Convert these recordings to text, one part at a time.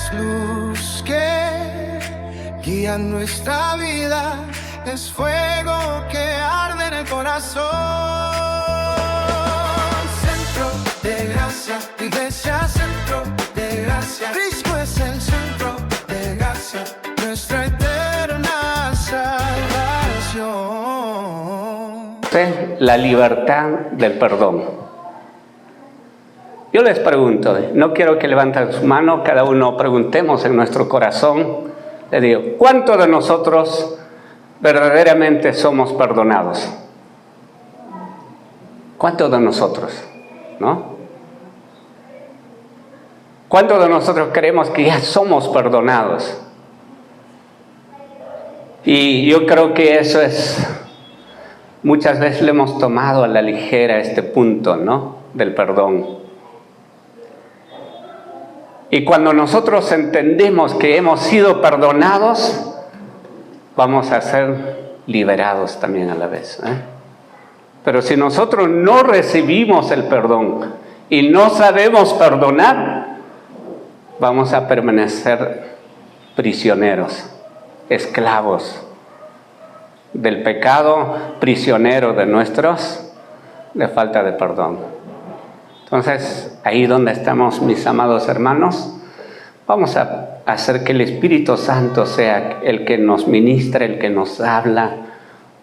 es luz que guía nuestra vida, es fuego que arde en el corazón. Centro de gracia, iglesia, centro de gracia. Cristo es el centro de gracia, nuestra eterna salvación. La libertad del perdón. Yo les pregunto, no quiero que levanten su mano, cada uno preguntemos en nuestro corazón. Les digo, ¿cuántos de nosotros verdaderamente somos perdonados? ¿Cuántos de nosotros? ¿No? ¿Cuántos de nosotros creemos que ya somos perdonados? Y yo creo que eso es, muchas veces le hemos tomado a la ligera este punto, ¿no? Del perdón. Y cuando nosotros entendemos que hemos sido perdonados, vamos a ser liberados también a la vez, ¿eh? Pero si nosotros no recibimos el perdón y no sabemos perdonar, vamos a permanecer prisioneros, esclavos del pecado, prisioneros de falta de perdón. Entonces, ahí donde estamos, mis amados hermanos, vamos a hacer que el Espíritu Santo sea el que nos ministre, el que nos habla,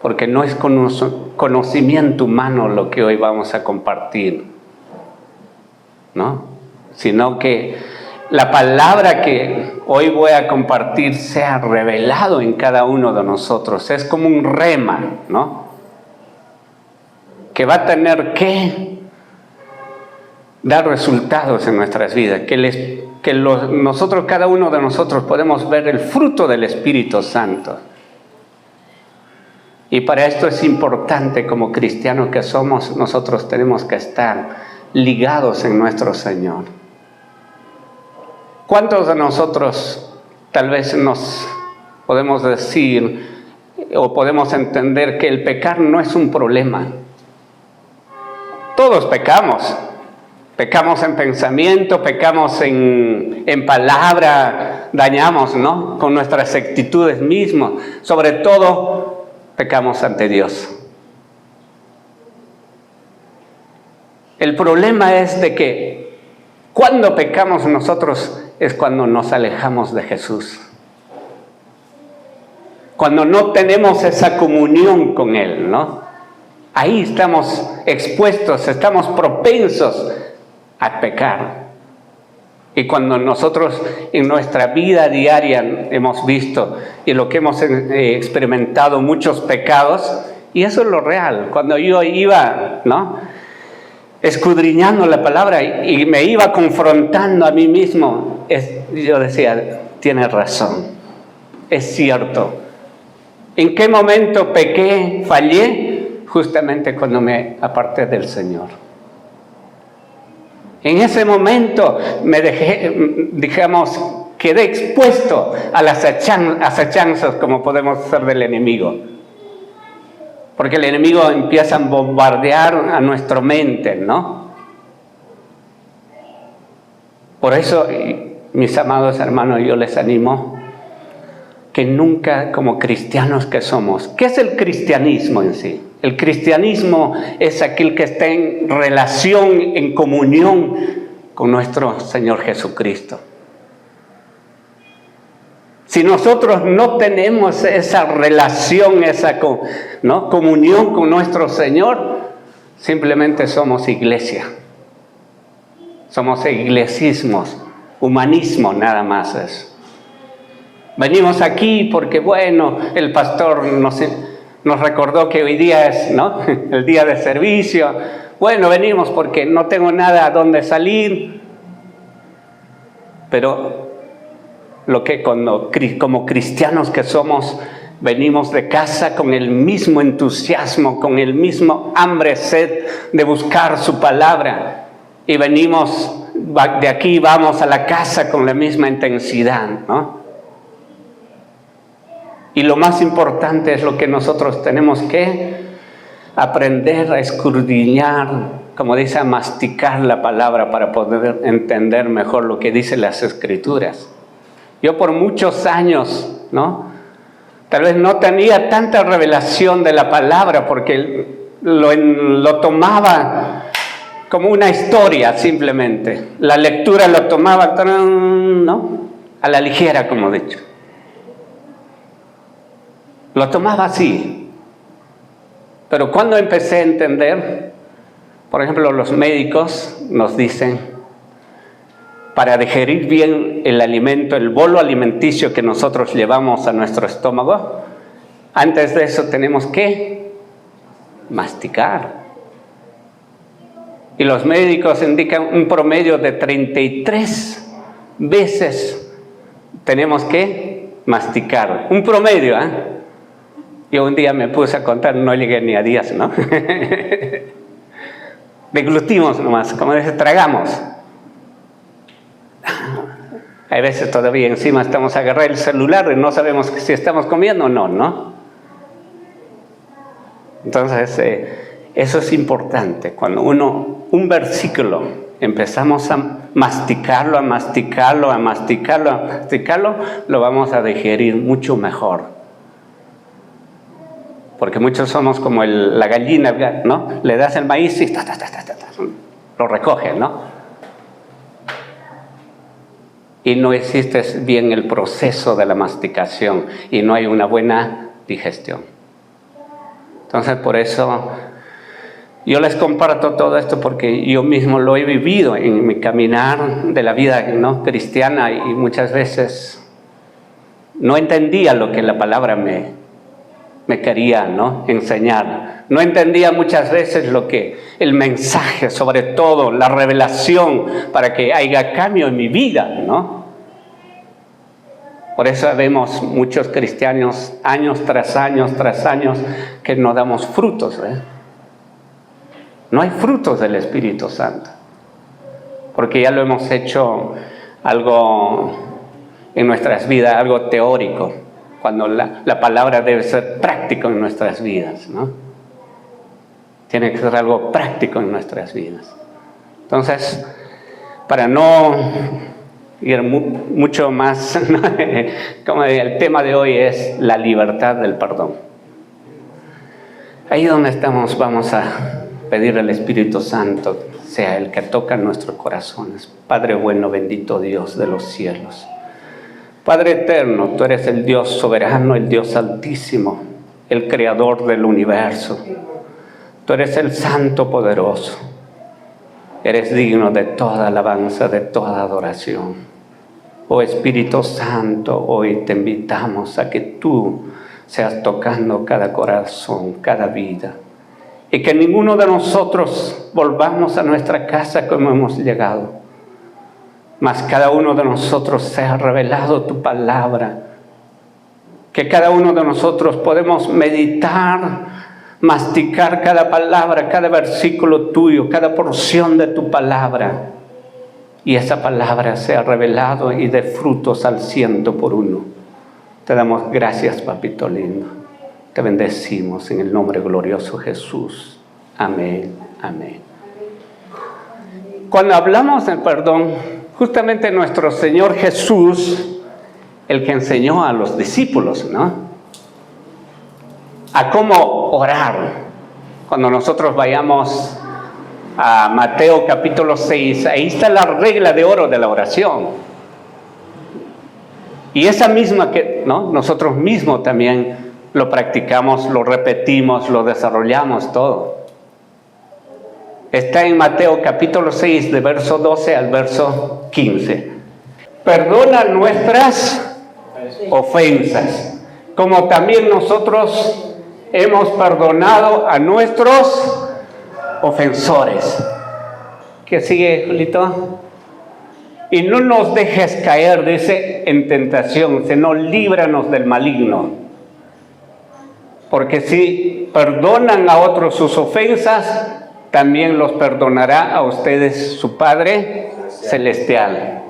porque no es conocimiento humano lo que hoy vamos a compartir, ¿no? Sino que la palabra que hoy voy a compartir sea revelado en cada uno de nosotros. Es como un rema, ¿no? Que va a tener que dar resultados en nuestras vidas, nosotros, cada uno de nosotros, podemos ver el fruto del Espíritu Santo. Y para esto es importante, como cristianos que somos, nosotros tenemos que estar ligados en nuestro Señor. ¿Cuántos de nosotros tal vez nos podemos decir o podemos entender que el pecar no es un problema? Todos pecamos. Pecamos en pensamiento, pecamos en palabra, dañamos, ¿no? Con nuestras actitudes mismas. Sobre todo, pecamos ante Dios. El problema es de que cuando pecamos nosotros es cuando nos alejamos de Jesús. Cuando no tenemos esa comunión con Él, ¿no? Ahí estamos expuestos, estamos propensos a pecar. Y cuando nosotros en nuestra vida diaria hemos visto y lo que hemos experimentado muchos pecados, y eso es lo real. Cuando yo iba, ¿no?, escudriñando la palabra y me iba confrontando a mí mismo, yo decía, tienes razón, es cierto. ¿En qué momento pequé, fallé? Justamente cuando me aparté del Señor. En ese momento quedé expuesto a las acechanzas, como podemos hacer del enemigo. Porque el enemigo empieza a bombardear a nuestra mente, ¿no? Por eso, mis amados hermanos, yo les animo que nunca, como cristianos que somos, ¿qué es el cristianismo en sí? El cristianismo es aquel que está en relación, en comunión con nuestro Señor Jesucristo. Si nosotros no tenemos esa relación, esa comunión con nuestro Señor, simplemente somos iglesia. Somos iglesismos, humanismo nada más es. Venimos aquí porque, bueno, el pastor nos recordó que hoy día es, ¿no?, el día de servicio. Bueno, venimos porque no tengo nada a dónde salir. Pero como cristianos que somos, venimos de casa con el mismo entusiasmo, con el mismo hambre, sed de buscar su palabra. Y venimos de aquí, vamos a la casa con la misma intensidad, ¿no? Y lo más importante es lo que nosotros tenemos que aprender a escudriñar, como dice, a masticar la palabra para poder entender mejor lo que dicen las Escrituras. Yo por muchos años, ¿no? Tal vez no tenía tanta revelación de la palabra porque lo tomaba como una historia simplemente. La lectura lo tomaba, ¿no? A la ligera, como he dicho. Lo tomaba así. Pero cuando empecé a entender, por ejemplo, los médicos nos dicen, para digerir bien el alimento, el bolo alimenticio que nosotros llevamos a nuestro estómago, antes de eso tenemos que masticar. Y los médicos indican un promedio de 33 veces tenemos que masticar. Un promedio, ¿eh? Yo un día me puse a contar, no llegué ni a 10, ¿no? Deglutimos nomás, como dice, tragamos. Hay veces todavía encima estamos a agarrar el celular y no sabemos si estamos comiendo o no, ¿no? Entonces, eso es importante. Cuando un versículo, empezamos a masticarlo, lo vamos a digerir mucho mejor. Porque muchos somos como la gallina, ¿no? Le das el maíz y lo recoge, ¿no? Y no existe bien el proceso de la masticación y no hay una buena digestión. Entonces, por eso yo les comparto todo esto porque yo mismo lo he vivido en mi caminar de la vida, ¿no?, cristiana, y muchas veces no entendía lo que la palabra me quería, ¿no?, enseñar. No entendía muchas veces lo que el mensaje, sobre todo la revelación para que haya cambio en mi vida, ¿no? Por eso vemos muchos cristianos años tras años que no damos frutos, ¿eh? No hay frutos del Espíritu Santo, porque ya lo hemos hecho algo en nuestras vidas, algo teórico, cuando la palabra debe ser práctico en nuestras vidas, ¿no? Tiene que ser algo práctico en nuestras vidas. Entonces, para no ir mucho más, ¿no?, como el tema de hoy es la libertad del perdón. Ahí donde estamos, vamos a pedir al Espíritu Santo sea el que toca nuestros corazones. Padre bueno, bendito Dios de los cielos, Padre eterno, tú eres el Dios soberano, el Dios altísimo, el creador del universo. Tú eres el Santo poderoso. Eres digno de toda alabanza, de toda adoración. Oh Espíritu Santo, hoy te invitamos a que tú seas tocando cada corazón, cada vida. Y que ninguno de nosotros volvamos a nuestra casa como hemos llegado. Mas cada uno de nosotros sea revelado tu palabra. Que cada uno de nosotros podemos meditar, masticar cada palabra, cada versículo tuyo, cada porción de tu palabra. Y esa palabra sea revelado y dé frutos al 100%. Te damos gracias, papito lindo. Te bendecimos en el nombre glorioso de Jesús. Amén, amén. Cuando hablamos del perdón, justamente nuestro Señor Jesús, el que enseñó a los discípulos, ¿no?, a cómo orar. Cuando nosotros vayamos a Mateo capítulo 6, ahí está la regla de oro de la oración. Y esa misma que, ¿no?, nosotros mismos también lo practicamos, lo repetimos, lo desarrollamos todo. Está en Mateo capítulo 6, de verso 12 al verso 15. Perdona nuestras ofensas, como también nosotros hemos perdonado a nuestros ofensores. ¿Qué sigue, Julito? Y no nos dejes caer, dice, en tentación, sino líbranos del maligno. Porque si perdonan a otros sus ofensas, también los perdonará a ustedes su Padre Celestial.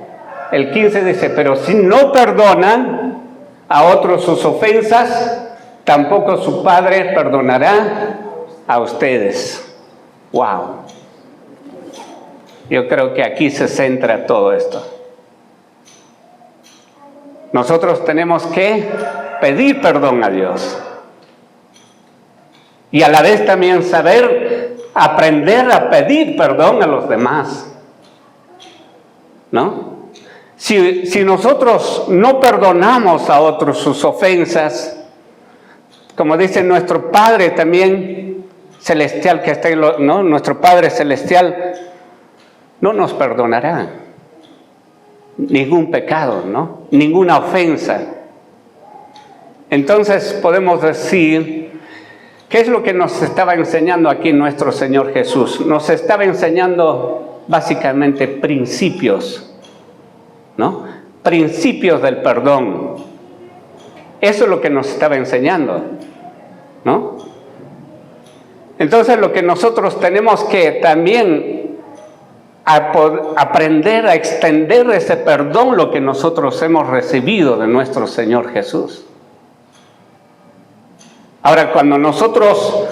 El 15 dice, pero si no perdonan a otros sus ofensas, tampoco su Padre perdonará a ustedes. ¡Wow! Yo creo que aquí se centra todo esto. nosotros tenemos que pedir perdón a Dios. Y a la vez también saber aprender a pedir perdón a los demás, ¿no? Si nosotros no perdonamos a otros sus ofensas, como dice nuestro Padre también celestial que está ¿no? Nuestro Padre celestial no nos perdonará ningún pecado, ¿no? Ninguna ofensa. Entonces podemos decir, ¿qué es lo que nos estaba enseñando aquí nuestro Señor Jesús? Nos estaba enseñando básicamente principios, ¿no? Principios del perdón. Eso es lo que nos estaba enseñando, ¿no? Entonces lo que nosotros tenemos que también aprender a extender ese perdón, lo que nosotros hemos recibido de nuestro Señor Jesús. Ahora, cuando nosotros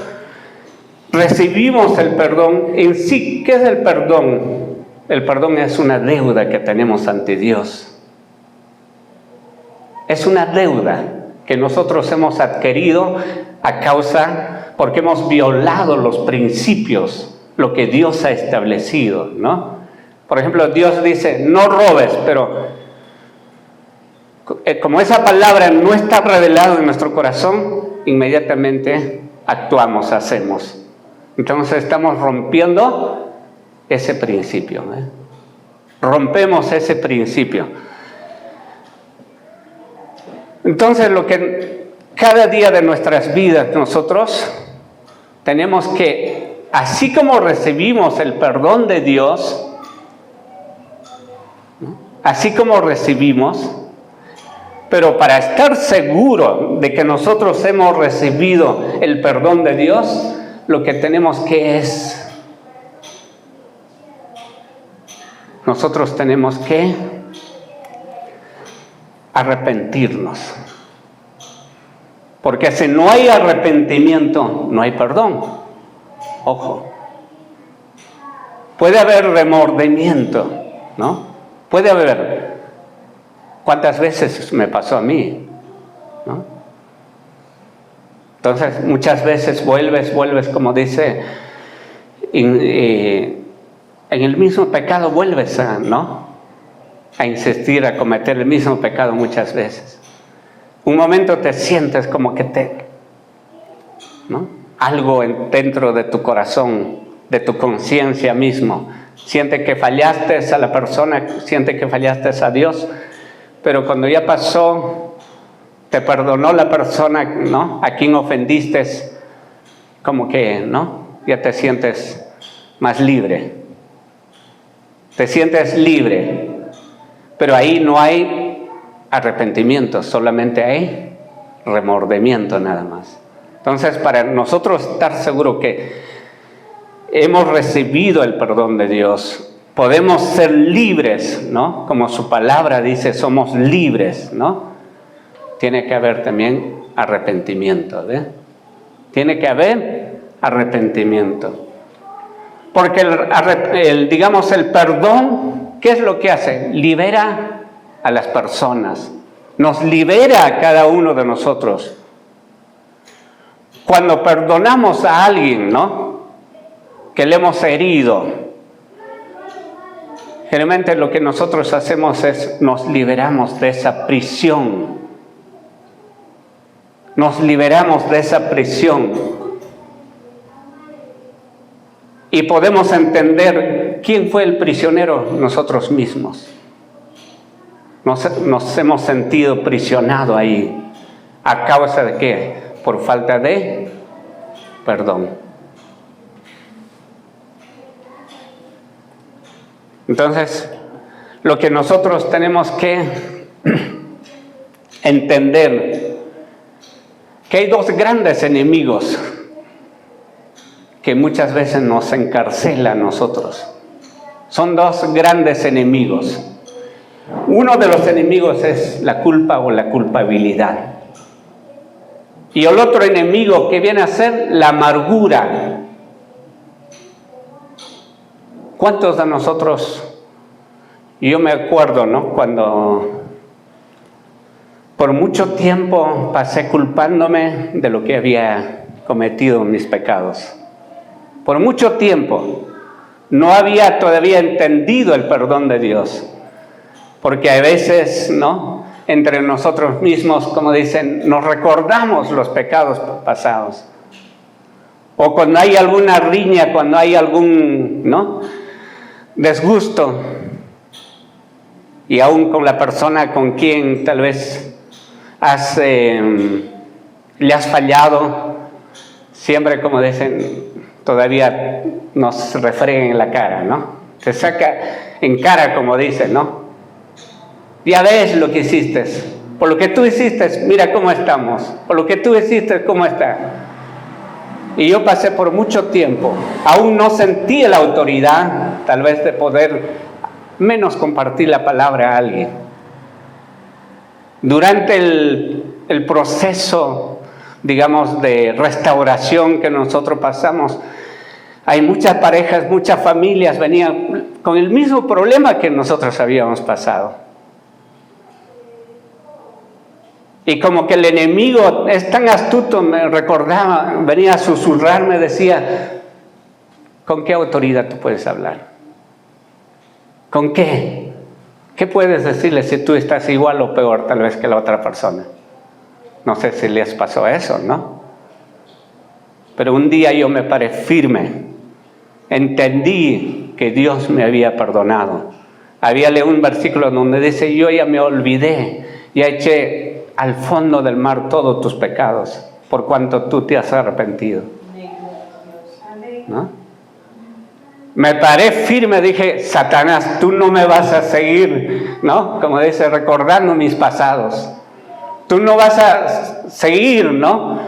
recibimos el perdón, en sí, ¿qué es el perdón? El perdón es una deuda que tenemos ante Dios. Es una deuda que nosotros hemos adquirido a causa, porque hemos violado los principios, lo que Dios ha establecido, ¿no? Por ejemplo, Dios dice, no robes, pero como esa palabra no está revelada en nuestro corazón, inmediatamente actuamos, hacemos. Entonces estamos rompiendo ese principio, ¿eh? Rompemos ese principio. Entonces lo que cada día de nuestras vidas nosotros tenemos que, así como recibimos el perdón de Dios, ¿no? Así como recibimos, pero para estar seguro de que nosotros hemos recibido el perdón de Dios, lo que tenemos que es, nosotros tenemos que arrepentirnos. Porque si no hay arrepentimiento, no hay perdón. Ojo. Puede haber remordimiento, ¿no? Puede haber. ¿Cuántas veces me pasó a mí? ¿No? Entonces, muchas veces vuelves, como dice, en el mismo pecado vuelves ¿no? A insistir, a cometer el mismo pecado muchas veces. Un momento te sientes como que ¿no? Algo dentro de tu corazón, de tu conciencia mismo, siente que fallaste a la persona, siente que fallaste a Dios, pero cuando ya pasó, te perdonó la persona, ¿no? A quien ofendiste, como que, ¿no? Ya te sientes más libre. Te sientes libre, pero ahí no hay arrepentimiento, solamente hay remordimiento nada más. Entonces, para nosotros estar seguros que hemos recibido el perdón de Dios, podemos ser libres, ¿no? Como su palabra dice, somos libres, ¿no? Tiene que haber también arrepentimiento, ¿ve? Tiene que haber arrepentimiento. Porque digamos, el perdón, ¿qué es lo que hace? Libera a las personas, nos libera a cada uno de nosotros. Cuando perdonamos a alguien, ¿no? Que le hemos herido, generalmente lo que nosotros hacemos es nos liberamos de esa prisión. Nos liberamos de esa prisión. Y podemos entender quién fue el prisionero, nosotros mismos. Nos hemos sentido prisionados ahí. ¿A causa de qué? Por falta de perdón. Entonces, lo que nosotros tenemos que entender, que hay dos grandes enemigos que muchas veces nos encarcelan a nosotros. Son dos grandes enemigos. Uno de los enemigos es la culpa o la culpabilidad. Y el otro enemigo que viene a ser la amargura. ¿Cuántos de nosotros, yo me acuerdo, ¿no? Cuando Por mucho tiempo pasé culpándome de lo que había cometido en mis pecados. Por mucho tiempo no había todavía entendido el perdón de Dios. Porque a veces, ¿no?, entre nosotros mismos, como dicen, nos recordamos los pecados pasados. O cuando hay alguna riña, cuando hay algún, ¿no?, desgusto. Y aún con la persona con quien tal vez le has fallado, siempre, como dicen, todavía nos refregan en la cara, ¿no? Te saca en cara, como dicen, ¿no? Ya ves lo que hiciste. Por lo que tú hiciste, mira cómo estamos. Por lo que tú hiciste, cómo está. Y yo pasé por mucho tiempo. Aún no sentí la autoridad, tal vez, de poder menos compartir la palabra a alguien. Durante el proceso, digamos, de restauración que nosotros pasamos, hay muchas parejas, muchas familias venían con el mismo problema que nosotros habíamos pasado. Y como que el enemigo es tan astuto, me recordaba, venía a susurrarme, decía, ¿con qué autoridad tú puedes hablar? ¿Con qué? ¿Qué puedes decirle si tú estás igual o peor tal vez que la otra persona? No sé si les pasó eso, ¿no? Pero un día yo me paré firme. Entendí que Dios me había perdonado. Había leído un versículo donde dice, yo ya me olvidé, ya eché al fondo del mar todos tus pecados, por cuanto tú te has arrepentido, ¿no? Me paré firme, dije, Satanás, tú no me vas a seguir, ¿no? Como dice, recordando mis pasados. Tú no vas a seguir, ¿no?,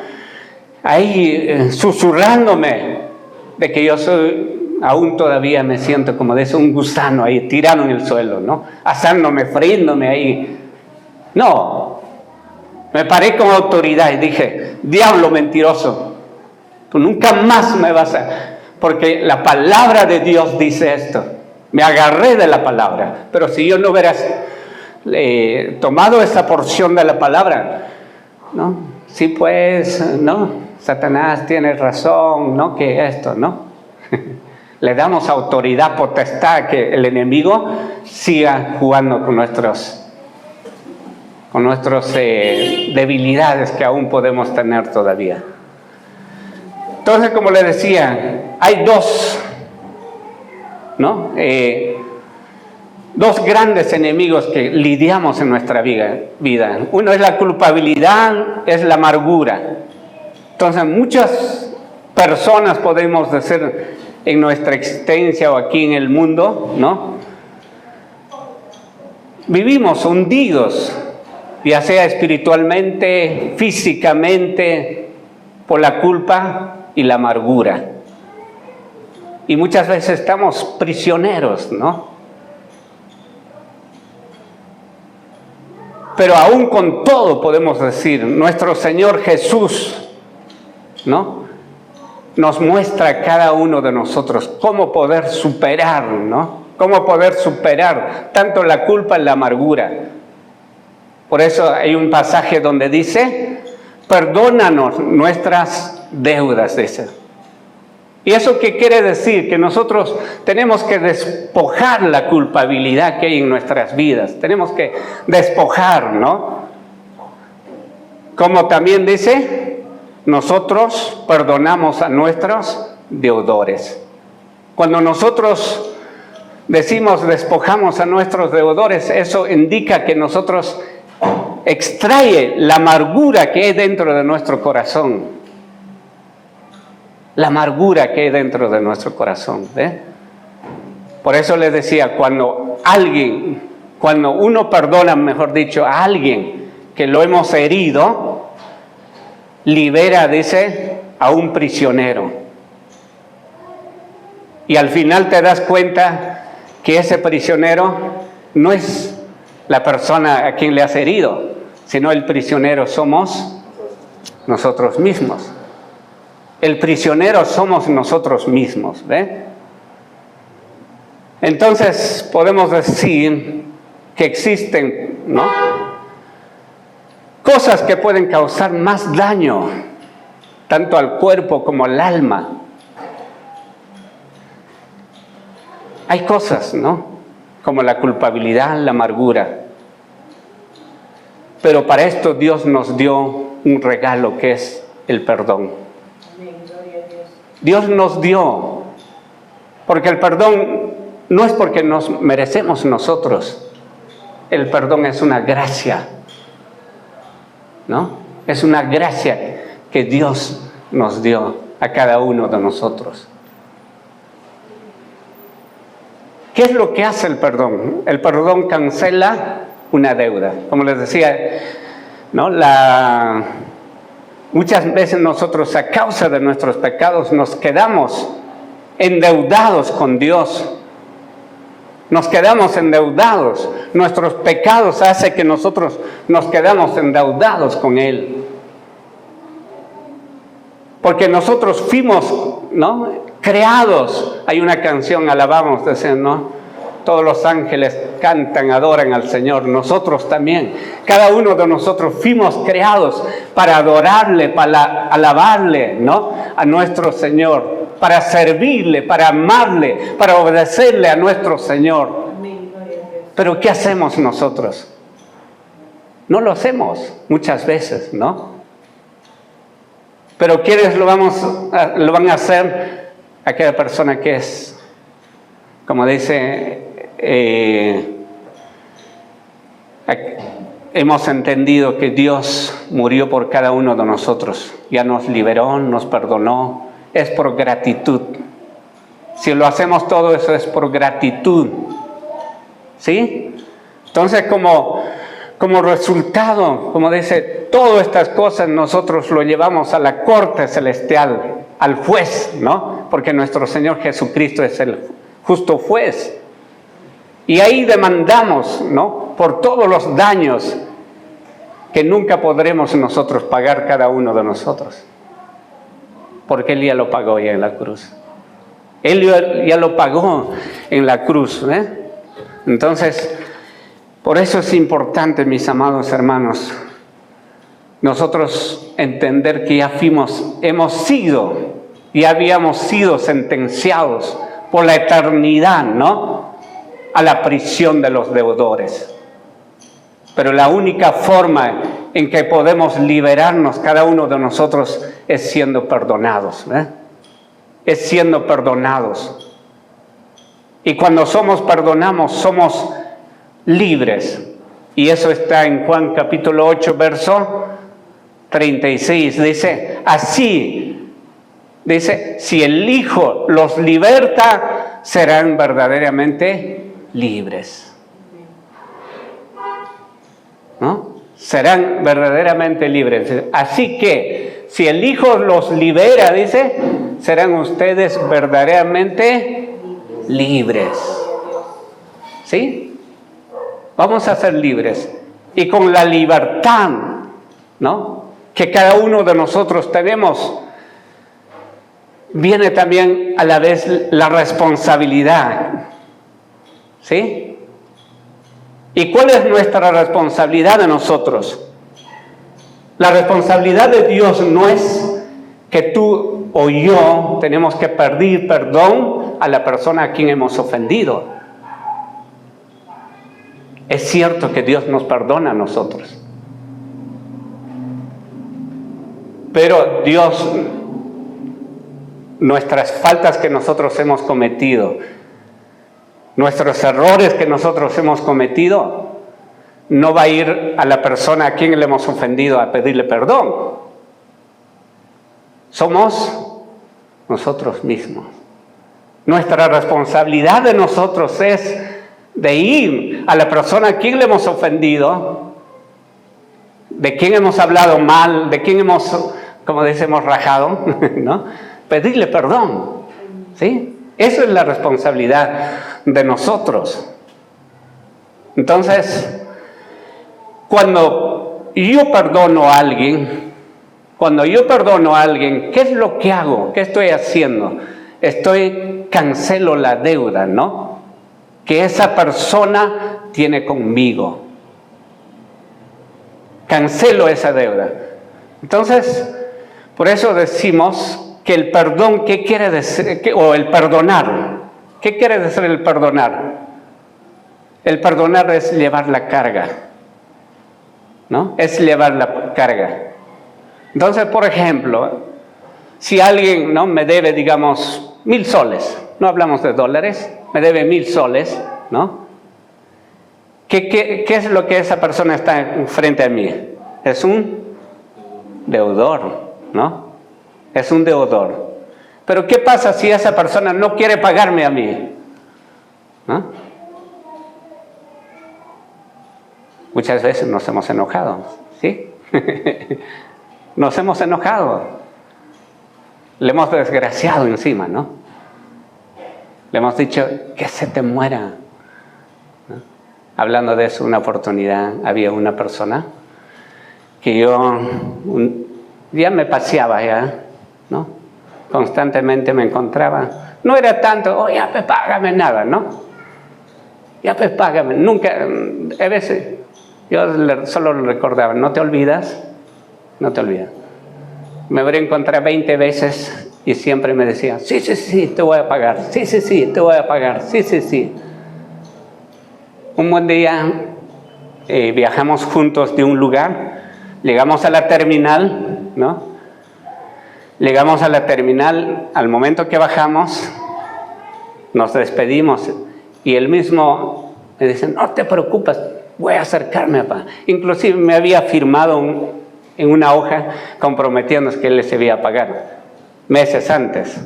ahí susurrándome de que yo soy, aún todavía me siento, como dice, un gusano ahí tirado en el suelo, ¿no?, asándome, friéndome ahí. No, me paré con autoridad y dije, diablo mentiroso, tú nunca más me vas a... Porque la palabra de Dios dice esto. Me agarré de la palabra, pero si yo no hubiera tomado esa porción de la palabra, ¿no? Sí, pues, ¿no? Satanás tiene razón, ¿no? Que esto, ¿no? Le damos autoridad, potestad, que el enemigo siga jugando con nuestras debilidades que aún podemos tener todavía. Entonces, como le decía, hay dos, ¿no?, dos grandes enemigos que lidiamos en nuestra vida. Uno es la culpabilidad, es la amargura. Entonces, muchas personas, podemos decir, en nuestra existencia o aquí en el mundo, ¿no?, vivimos hundidos, ya sea espiritualmente, físicamente, por la culpa y la amargura. Y muchas veces estamos prisioneros, ¿no? Pero aún con todo podemos decir, nuestro Señor Jesús, ¿no?, nos muestra a cada uno de nosotros cómo poder superar, ¿no?, cómo poder superar tanto la culpa y la amargura. Por eso hay un pasaje donde dice, perdónanos nuestras deudas, dice. ¿Y eso qué quiere decir? Que nosotros tenemos que despojar la culpabilidad que hay en nuestras vidas. Tenemos que despojar, ¿no? Como también dice, nosotros perdonamos a nuestros deudores. Cuando nosotros decimos despojamos a nuestros deudores, eso indica que nosotros extrae la amargura que hay dentro de nuestro corazón. La amargura que hay dentro de nuestro corazón, ¿eh? Por eso les decía, cuando uno perdona, mejor dicho, a alguien que lo hemos herido, libera, dice, a un prisionero. Y al final te das cuenta que ese prisionero no es la persona a quien le has herido, sino el prisionero somos nosotros mismos. El prisionero somos nosotros mismos, ¿ve? Entonces podemos decir que existen, ¿no?, cosas que pueden causar más daño, tanto al cuerpo como al alma. Hay cosas, ¿no? Como la culpabilidad, la amargura. Pero para esto Dios nos dio un regalo que es el perdón. Dios nos dio, porque el perdón no es porque nos merecemos nosotros. El perdón es una gracia, ¿no? Es una gracia que Dios nos dio a cada uno de nosotros. ¿Qué es lo que hace el perdón? El perdón cancela una deuda. Como les decía, ¿no? Muchas veces nosotros, a causa de nuestros pecados, nos quedamos endeudados con Dios. Nos quedamos endeudados. Nuestros pecados hacen que nosotros nos quedamos endeudados con Él. Porque nosotros fuimos, ¿no?, creados. Hay una canción, alabamos, dicen, ¿no? Todos los ángeles cantan, adoran al Señor. Nosotros también. Cada uno de nosotros fuimos creados para adorarle, para alabarle, ¿no?, a nuestro Señor, para servirle, para amarle, para obedecerle a nuestro Señor. Pero ¿qué hacemos nosotros? No lo hacemos muchas veces, ¿no? Pero ¿quiénes lo van a hacer? Aquella persona que es, como dice, hemos entendido que Dios murió por cada uno de nosotros, ya nos liberó, nos perdonó, es por gratitud. Si lo hacemos todo eso es por gratitud, ¿sí? Entonces como resultado, como dice, todas estas cosas nosotros lo llevamos a la corte celestial, al juez, ¿no? Porque nuestro Señor Jesucristo es el justo juez. Y ahí demandamos, ¿no?, por todos los daños que nunca podremos nosotros pagar cada uno de nosotros. Porque Él ya lo pagó ya en la cruz. Él ya lo pagó en la cruz, ¿eh? Entonces, por eso es importante, mis amados hermanos, nosotros entender que ya habíamos sido sentenciados por la eternidad, ¿no?, a la prisión de los deudores. Pero la única forma en que podemos liberarnos cada uno de nosotros es siendo perdonados, ¿eh? Es siendo perdonados. Y cuando somos perdonados, somos libres. Y eso está en Juan capítulo 8, verso 36. Dice, así, dice, si el Hijo los liberta, serán verdaderamente libres. ¿No? Serán verdaderamente libres. Así que, si el Hijo los libera, dice, serán ustedes verdaderamente libres. ¿Sí? Vamos a ser libres. Y con la libertad, ¿no?, que cada uno de nosotros tenemos, viene también a la vez la responsabilidad. ¿Sí? ¿Y cuál es nuestra responsabilidad de nosotros? La responsabilidad de Dios no es que tú o yo tenemos que pedir perdón a la persona a quien hemos ofendido. Es cierto que Dios nos perdona a nosotros. Pero Dios, nuestras faltas que nosotros hemos cometido, nuestros errores que nosotros hemos cometido, no va a ir a la persona a quien le hemos ofendido a pedirle perdón. Somos nosotros mismos. Nuestra responsabilidad de nosotros es de ir a la persona a quien le hemos ofendido, de quien hemos hablado mal, de quien hemos, como decimos, rajado, ¿no?, pedirle perdón, ¿sí? Eso es la responsabilidad de nosotros. Entonces, cuando yo perdono a alguien, ¿qué es lo que hago? ¿Qué estoy haciendo? Cancelo la deuda, ¿no?, que esa persona tiene conmigo. cancelo esa deuda. Entonces, por eso decimos que el perdón, ¿qué quiere decir? O el perdonar. ¿Qué quiere decir el perdonar? El perdonar es llevar la carga, ¿no? Es llevar la carga. Entonces, por ejemplo, si alguien, ¿no?, me debe, digamos, 1,000 soles, no hablamos de dólares, me debe 1,000 soles, ¿no? ¿Qué es lo que esa persona está frente a mí? Es un deudor, ¿no? Es un deudor. Pero ¿qué pasa si esa persona no quiere pagarme a mí? ¿No? Muchas veces nos hemos enojado, ¿sí? Nos hemos enojado. Le hemos desgraciado encima, ¿no? Le hemos dicho que se te muera, ¿no? Hablando de eso, una oportunidad, había una persona que yo ya me paseaba ya, ¿no? Constantemente me encontraba. No era tanto, oh, ya pues págame nada, ¿no? Ya pues págame. Nunca, a veces, yo solo le recordaba, ¿no te olvidas? No te olvidas. Me habría encontrado 20 veces y siempre me decía, sí, sí, sí, te voy a pagar. Sí, sí, sí, te voy a pagar. Sí, sí, sí. Un buen día viajamos juntos de un lugar, llegamos a la terminal, ¿no? Llegamos a la terminal, al momento que bajamos, nos despedimos y él mismo me dice, no te preocupes, voy a acercarme, papá. Inclusive me había firmado en una hoja comprometiéndonos que él les iba a pagar meses antes.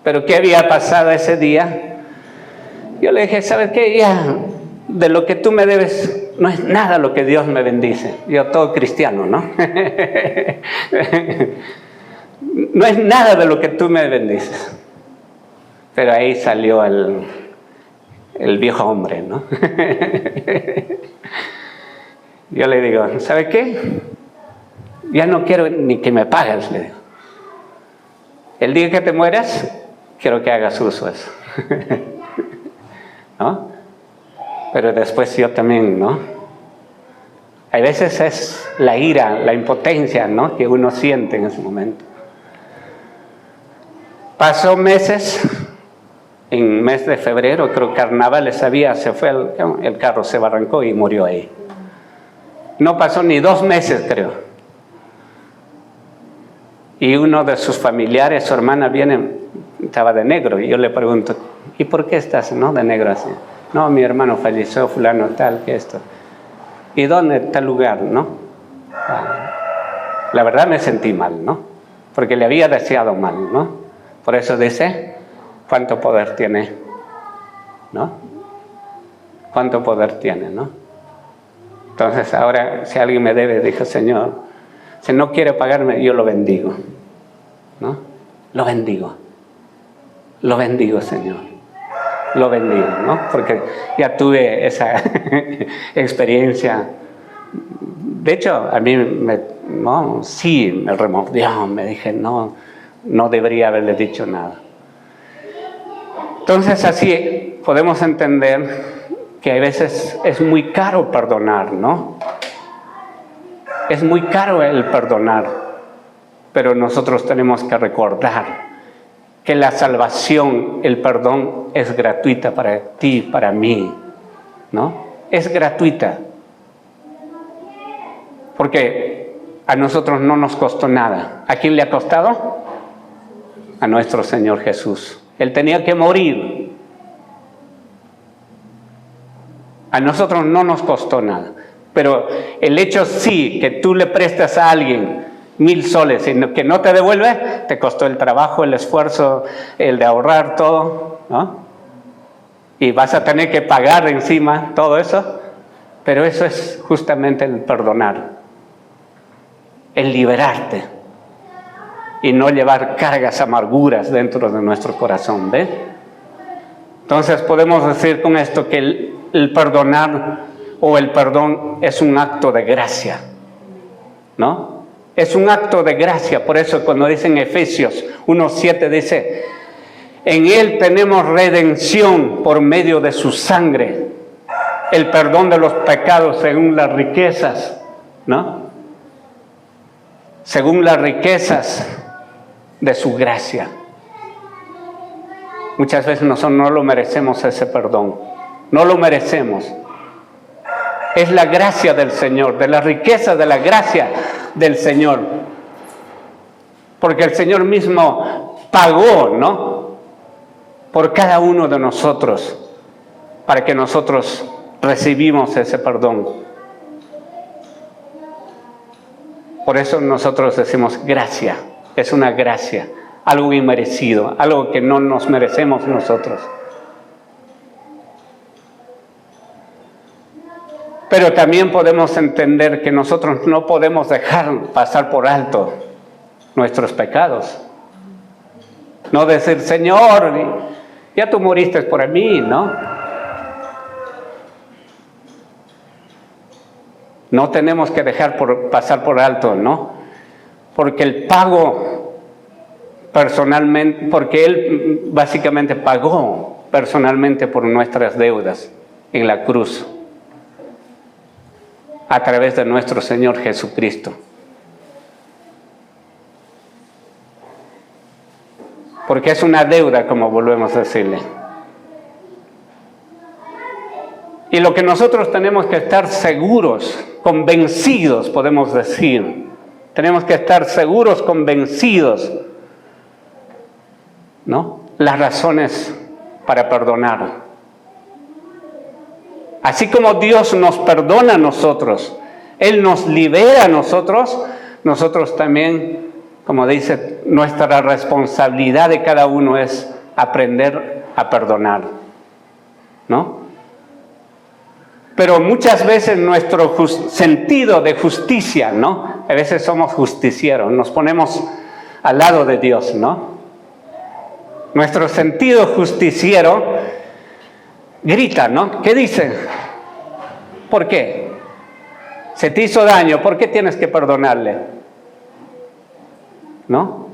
Pero ¿qué había pasado ese día? Yo le dije, ¿sabes qué? Ya, de lo que tú me debes, no es nada lo que Dios me bendice. Yo todo cristiano, ¿no? No es nada de lo que tú me bendices. Pero ahí salió el viejo hombre, ¿no? Yo le digo, ¿sabe qué? Ya no quiero ni que me pagues, le digo. El día que te mueras, quiero que hagas uso de eso. ¿No? Pero después yo también, ¿no? A veces es la ira, la impotencia, ¿no?, que uno siente en ese momento. Pasó meses, en mes de febrero, creo que carnavales había, se fue el carro, se barrancó y murió ahí. No pasó ni 2 meses, creo. Y uno de sus familiares, su hermana, viene, estaba de negro, y yo le pregunto, ¿y por qué estás, no, de negro así? No, mi hermano falleció, fulano tal, que esto. ¿Y dónde está el lugar, no? La verdad me sentí mal, ¿no? Porque le había deseado mal, ¿no? Por eso dice, ¿cuánto poder tiene? ¿No? ¿Cuánto poder tiene, no? Entonces ahora, si alguien me debe, dijo, Señor, si no quiere pagarme, yo lo bendigo, ¿no? Lo bendigo. Lo bendigo, Señor. Lo bendigo, ¿no? Porque ya tuve esa experiencia. De hecho, a mí me remordió, me dije, no debería haberle dicho nada. Entonces, así podemos entender que a veces es muy caro perdonar, ¿no? Es muy caro el perdonar, pero nosotros tenemos que recordar que la salvación, el perdón, es gratuita para ti, para mí, ¿no? Es gratuita. Porque a nosotros no nos costó nada. ¿A quién le ha costado? A nuestro Señor Jesús. Él tenía que morir. A nosotros no nos costó nada. Pero el hecho sí, que tú le prestas a alguien 1,000 soles y que no te devuelve, te costó el trabajo, el esfuerzo, el de ahorrar todo, ¿no? Y vas a tener que pagar encima todo eso. Pero eso es justamente el perdonar, el liberarte y no llevar cargas, amarguras dentro de nuestro corazón, ¿ves? Entonces podemos decir con esto que el perdonar o el perdón es un acto de gracia, ¿no? Es un acto de gracia. Por eso cuando dice en Efesios 1:7 dice, en Él tenemos redención por medio de su sangre, el perdón de los pecados según las riquezas ¿no? Según las riquezas de su gracia. Muchas veces nosotros no lo merecemos ese perdón. No lo merecemos. Es la gracia del Señor, de la riqueza de la gracia del Señor. Porque el Señor mismo pagó, ¿no? Por cada uno de nosotros, para que nosotros recibimos ese perdón. Por eso nosotros decimos gracia, es una gracia, algo inmerecido, algo que no nos merecemos nosotros. Pero también podemos entender que nosotros no podemos dejar pasar por alto nuestros pecados. No decir, Señor, ya tú moriste por mí, ¿no? No tenemos que dejar pasar por alto, ¿no? Porque el pago personalmente, porque Él básicamente pagó personalmente por nuestras deudas en la cruz, a través de nuestro Señor Jesucristo. Porque es una deuda, como volvemos a decirle. Y lo que nosotros tenemos que estar seguros, convencidos, podemos decir. Tenemos que estar seguros, convencidos, ¿no? Las razones para perdonar. Así como Dios nos perdona a nosotros, Él nos libera a nosotros, nosotros también, como dice, nuestra responsabilidad de cada uno es aprender a perdonar, ¿no? Pero muchas veces nuestro sentido de justicia, ¿no? A veces somos justicieros, nos ponemos al lado de Dios, ¿no? Nuestro sentido justiciero grita, ¿no? ¿Qué dice? ¿Por qué? Se te hizo daño, ¿por qué tienes que perdonarle? ¿No?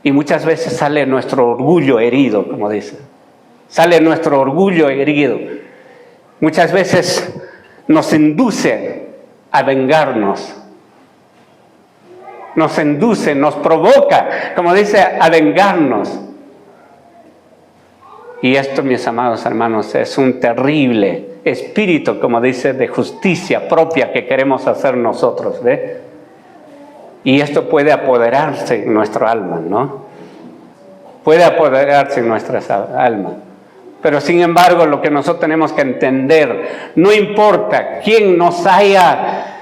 Y muchas veces sale nuestro orgullo herido, como dice. Sale nuestro orgullo herido. Muchas veces nos induce a vengarnos. Nos induce, nos provoca, como dice, a vengarnos. Y esto, mis amados hermanos, es un terrible espíritu, como dice, de justicia propia que queremos hacer nosotros, ¿ve? Y esto puede apoderarse en nuestro alma, ¿no? Puede apoderarse en nuestra alma. Pero sin embargo, lo que nosotros tenemos que entender, no importa quién nos haya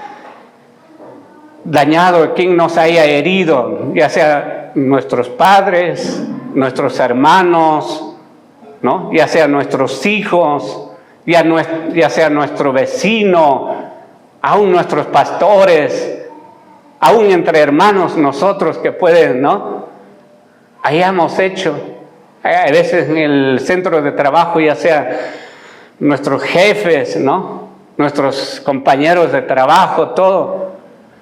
dañado, quién nos haya herido, ya sea nuestros padres, nuestros hermanos, ¿no? Ya sea nuestros hijos, ya sea nuestro vecino, aún nuestros pastores, aún entre hermanos nosotros que pueden, ¿no? Hayamos hecho, a veces en el centro de trabajo, ya sea nuestros jefes, ¿no? Nuestros compañeros de trabajo, todo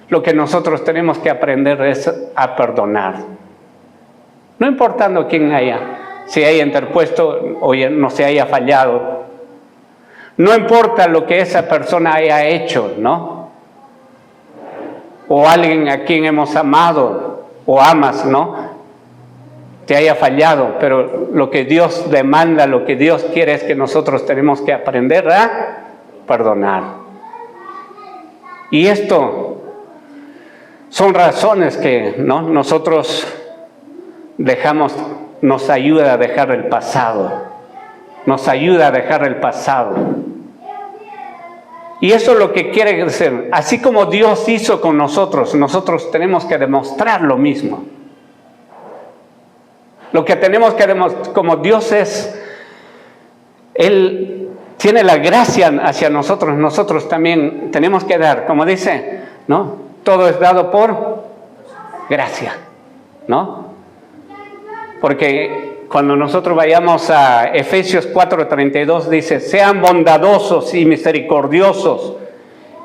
lo que nosotros tenemos que aprender es a perdonar. No importando quién haya, si haya interpuesto o no se haya fallado. No importa lo que esa persona haya hecho, ¿no? O alguien a quien hemos amado o amas, ¿no? Te haya fallado, pero lo que Dios demanda, lo que Dios quiere es que nosotros tenemos que aprender a perdonar. Y esto son razones que, ¿no? Nosotros nos ayuda a dejar el pasado. Nos ayuda a dejar el pasado. Y eso es lo que quiere decir. Así como Dios hizo con nosotros, nosotros tenemos que demostrar lo mismo. Lo que tenemos que demostrar, como Dios es, Él tiene la gracia hacia nosotros, nosotros también tenemos que dar, como dice, ¿no? Todo es dado por gracia, ¿no? Porque cuando nosotros vayamos a Efesios 4:32 dice, sean bondadosos y misericordiosos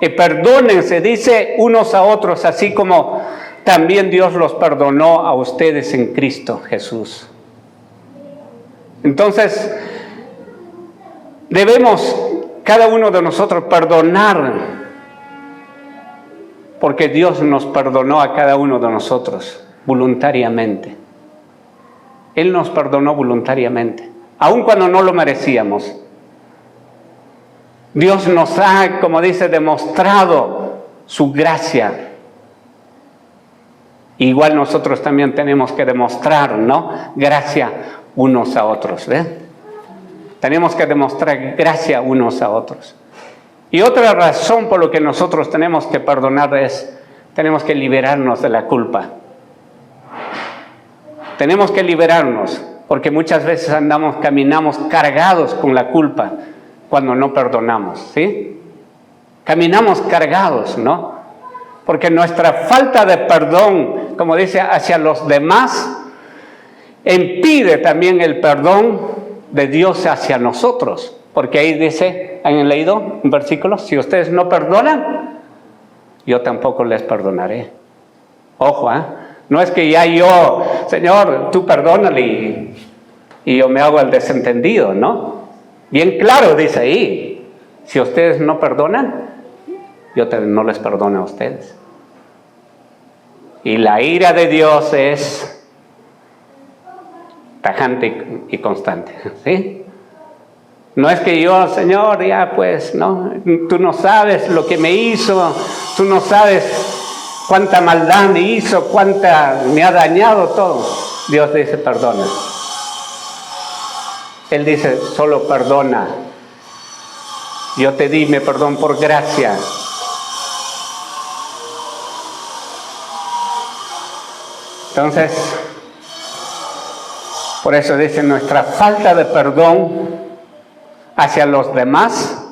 y perdónense, dice, unos a otros, así como también Dios los perdonó a ustedes en Cristo Jesús. Entonces, debemos cada uno de nosotros perdonar porque Dios nos perdonó a cada uno de nosotros voluntariamente. Él nos perdonó voluntariamente, aun cuando no lo merecíamos. Dios nos ha, como dice, demostrado su gracia. Igual nosotros también tenemos que demostrar, ¿no?, gracia unos a otros, Tenemos que demostrar gracia unos a otros. Y otra razón por la que nosotros tenemos que perdonar es, tenemos que liberarnos de la culpa. Tenemos que liberarnos, porque muchas veces caminamos cargados con la culpa cuando no perdonamos, ¿sí? Caminamos cargados, ¿no? Porque nuestra falta de perdón, como dice, hacia los demás, impide también el perdón de Dios hacia nosotros. Porque ahí dice, ¿han leído un versículo? Si ustedes no perdonan, yo tampoco les perdonaré. Ojo, no es que ya yo, Señor, tú perdónale y yo me hago el desentendido, ¿no? Bien claro dice ahí, si ustedes no perdonan, yo no les perdono a ustedes. Y la ira de Dios es tajante y constante, ¿sí? No es que yo, Señor, ya pues, no, tú no sabes lo que me hizo, tú no sabes cuánta maldad me hizo, cuánta me ha dañado todo. Dios dice, perdona. Él dice, solo perdona. Yo te di mi perdón por gracia. Entonces, por eso dice, nuestra falta de perdón hacia los demás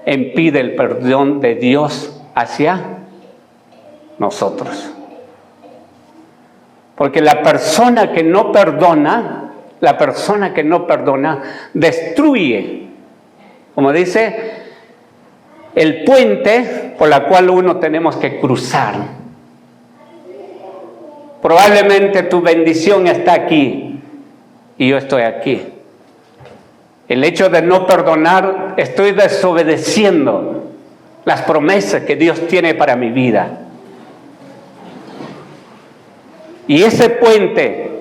impide el perdón de Dios hacia nosotros. Porque la persona que no perdona destruye, como dice, el puente por el cual uno tenemos que cruzar. Probablemente tu bendición está aquí y yo estoy aquí. El hecho de no perdonar, estoy desobedeciendo las promesas que Dios tiene para mi vida. Y ese puente,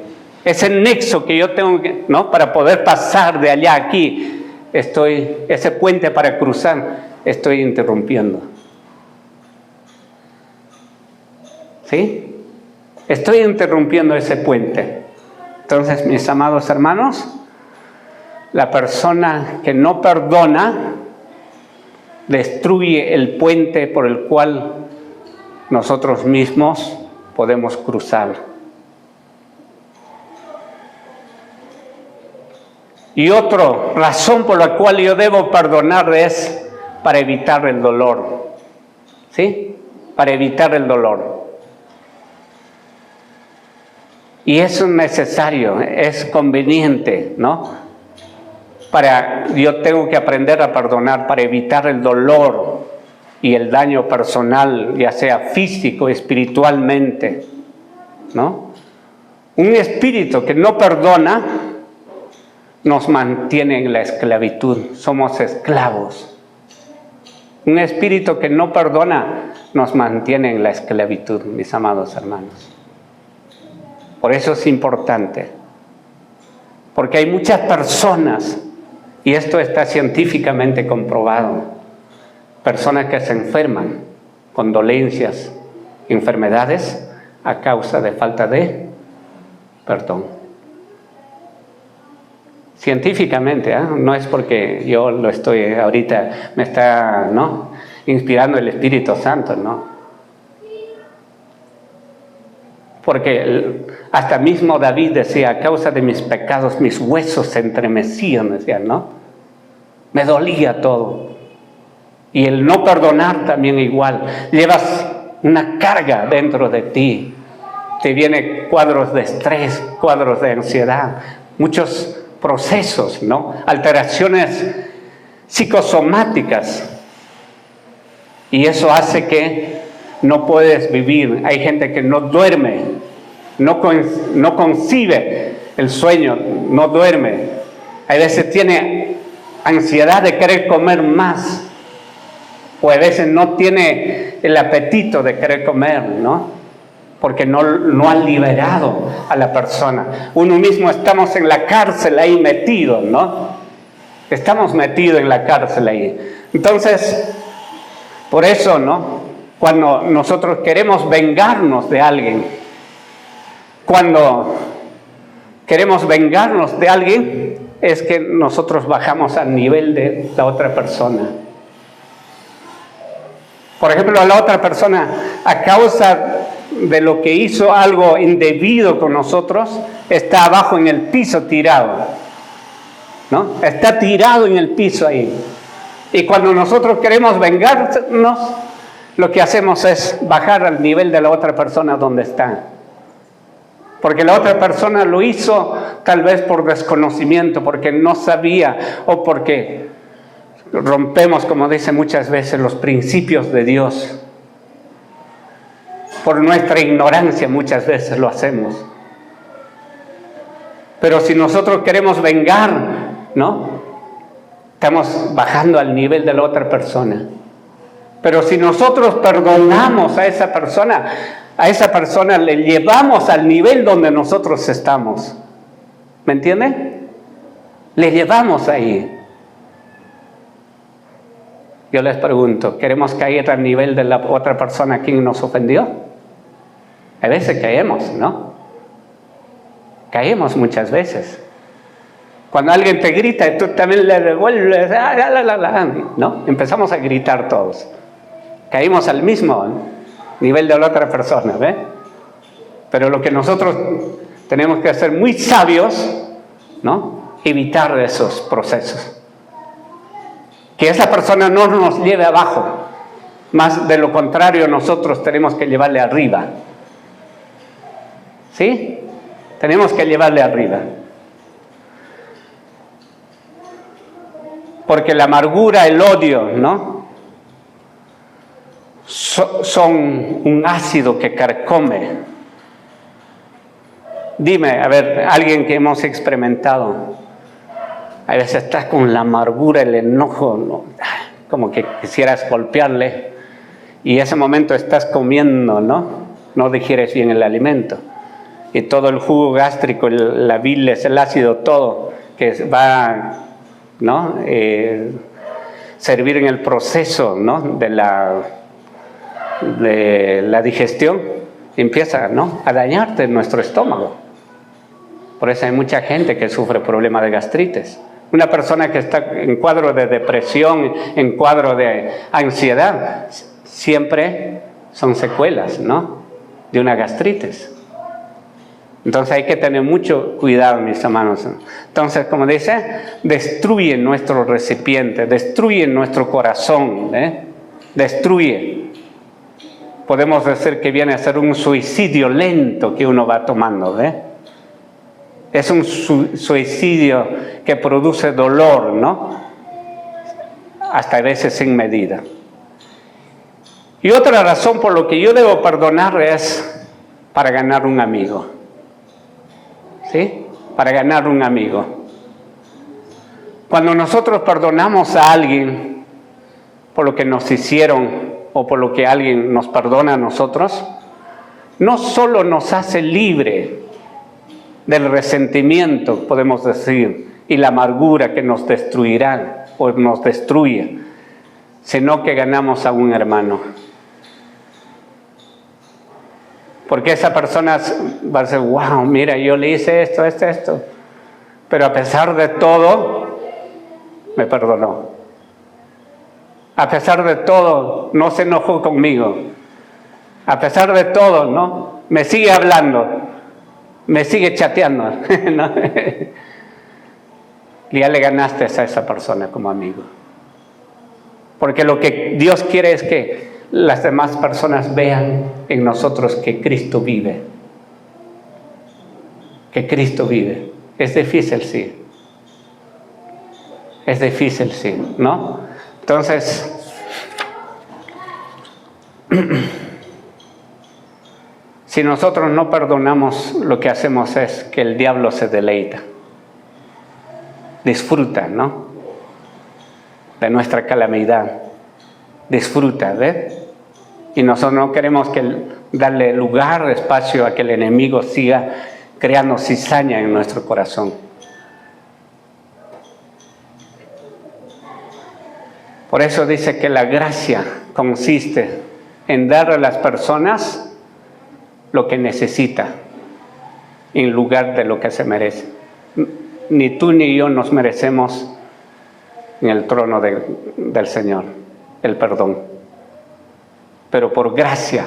ese nexo que yo tengo, ¿no?, para poder pasar de allá a aquí, ese puente para cruzar, estoy interrumpiendo. ¿Sí? Estoy interrumpiendo ese puente. Entonces, mis amados hermanos, la persona que no perdona destruye el puente por el cual nosotros mismos podemos cruzar. Y otra razón por la cual yo debo perdonar es para evitar el dolor. ¿Sí? Para evitar el dolor. Y eso es necesario, es conveniente, ¿no? Yo tengo que aprender a perdonar para evitar el dolor y el daño personal, ya sea físico, espiritualmente, ¿no? Un espíritu que no perdona nos mantiene en la esclavitud, somos esclavos. Un espíritu que no perdona nos mantiene en la esclavitud, mis amados hermanos. Por eso es importante, porque hay muchas personas, y esto está científicamente comprobado, personas que se enferman con dolencias, enfermedades, a causa de falta de perdón. Científicamente, no es porque yo lo estoy ahorita, me está, ¿no?, inspirando el Espíritu Santo, ¿no? Porque hasta mismo David decía, a causa de mis pecados, mis huesos se entremecían, decía, ¿no? Me dolía todo. Y el no perdonar también igual. Llevas una carga dentro de ti. Te vienen cuadros de estrés, cuadros de ansiedad, muchos procesos, ¿no? Alteraciones psicosomáticas. Y eso hace que no puedes vivir. Hay gente que no duerme, no concibe el sueño, no duerme. A veces tiene ansiedad de querer comer más, o a veces no tiene el apetito de querer comer, ¿no? Porque no han liberado a la persona. Uno mismo estamos en la cárcel ahí metidos, ¿no? Estamos metidos en la cárcel ahí. Entonces, por eso, ¿no? Cuando nosotros queremos vengarnos de alguien, cuando queremos vengarnos de alguien, es que nosotros bajamos al nivel de la otra persona. Por ejemplo, la otra persona, a causa de lo que hizo algo indebido con nosotros, está abajo en el piso tirado, ¿no? Está tirado en el piso ahí. Y cuando nosotros queremos vengarnos, lo que hacemos es bajar al nivel de la otra persona donde está. Porque la otra persona lo hizo tal vez por desconocimiento, porque no sabía o porque rompemos, como dice muchas veces, los principios de Dios. Por nuestra ignorancia muchas veces lo hacemos. Pero si nosotros queremos vengar, ¿no? Estamos bajando al nivel de la otra persona. Pero si nosotros perdonamos a esa persona le llevamos al nivel donde nosotros estamos. ¿Me entiende? Le llevamos ahí. Yo les pregunto, ¿queremos caer al nivel de la otra persona a quien nos ofendió? A veces caemos, ¿no? Caemos muchas veces. Cuando alguien te grita y tú también le devuelves, ¿no? Empezamos a gritar todos. Caímos al mismo nivel de la otra persona, ¿ve? Pero lo que nosotros tenemos que hacer muy sabios, ¿no? Evitar esos procesos. Que esa persona no nos lleve abajo. Más de lo contrario, nosotros tenemos que llevarle arriba. ¿Sí? Tenemos que llevarle arriba. Porque la amargura, el odio, ¿no? Son un ácido que carcome. Dime, a ver, alguien que hemos experimentado, a veces estás con la amargura, el enojo, ¿no? Como que quisieras golpearle, y ese momento estás comiendo, ¿no? No digieres bien el alimento, y todo el jugo gástrico, la bilis, el ácido, todo que va, ¿no? Servir en el proceso, ¿no? de la digestión, empieza, ¿no? a dañarte nuestro estómago. Por eso hay mucha gente que sufre problemas de gastritis. Una persona que está en cuadro de depresión, en cuadro de ansiedad, siempre son secuelas, ¿no? de una gastritis. Entonces hay que tener mucho cuidado, mis hermanos. Entonces, como dice, destruye nuestro recipiente, destruye nuestro corazón, destruye. Podemos decir que viene a ser un suicidio lento que uno va tomando, Es un suicidio que produce dolor, ¿no? Hasta a veces sin medida. Y otra razón por lo que yo debo perdonar es para ganar un amigo. ¿Sí? Para ganar un amigo. Cuando nosotros perdonamos a alguien por lo que nos hicieron o por lo que alguien nos perdona a nosotros, no solo nos hace libre del resentimiento, podemos decir, y la amargura que nos destruirá o nos destruye, sino que ganamos a un hermano. Porque esa persona va a decir, wow, mira, yo le hice esto. Pero a pesar de todo, me perdonó. A pesar de todo, no se enojó conmigo. A pesar de todo, ¿no? Me sigue hablando. Me sigue chateando. ¿No? Ya le ganaste a esa persona como amigo. Porque lo que Dios quiere es que las demás personas vean en nosotros que Cristo vive. Que Cristo vive. Es difícil, sí. Es difícil, sí, ¿no? Entonces, si nosotros no perdonamos, lo que hacemos es que el diablo se deleita. Disfruta, ¿no? De nuestra calamidad. Disfruta, ¿ves? Y nosotros no queremos darle lugar, espacio a que el enemigo siga creando cizaña en nuestro corazón. Por eso dice que la gracia consiste en dar a las personas lo que necesita, en lugar de lo que se merece. Ni tú ni yo nos merecemos en el trono del Señor el perdón. Pero por gracia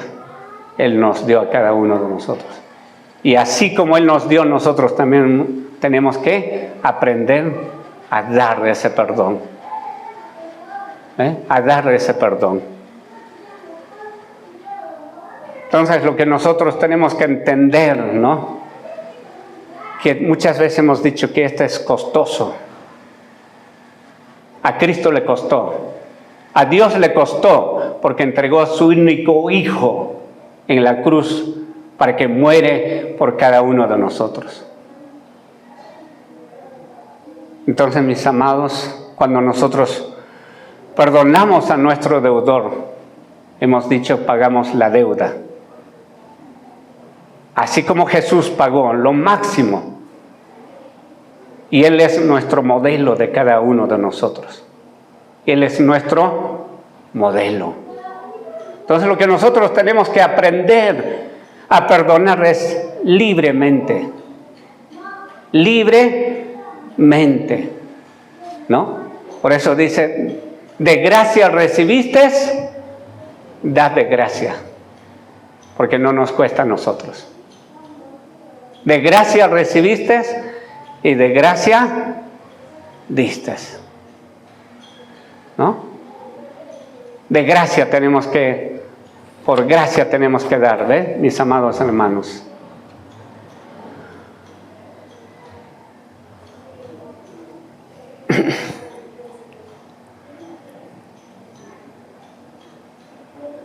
Él nos dio a cada uno de nosotros. Y así como Él nos dio, nosotros también tenemos que aprender a dar ese perdón. A dar ese perdón. Entonces lo que nosotros tenemos que entender, ¿no? Que muchas veces hemos dicho que esto es costoso. A Cristo le costó. A Dios le costó porque entregó a su único Hijo en la cruz para que muere por cada uno de nosotros. Entonces, mis amados, cuando nosotros perdonamos a nuestro deudor, hemos dicho, pagamos la deuda. Así como Jesús pagó lo máximo. Y Él es nuestro modelo de cada uno de nosotros. Él es nuestro modelo. Entonces lo que nosotros tenemos que aprender a perdonar es libremente. Libremente. ¿No? Por eso dice, de gracia recibiste, dad de gracia. Porque no nos cuesta a nosotros. De gracia recibiste y de gracia diste. ¿No? De gracia tenemos que, por gracia tenemos que dar, ¿ves? Mis amados hermanos.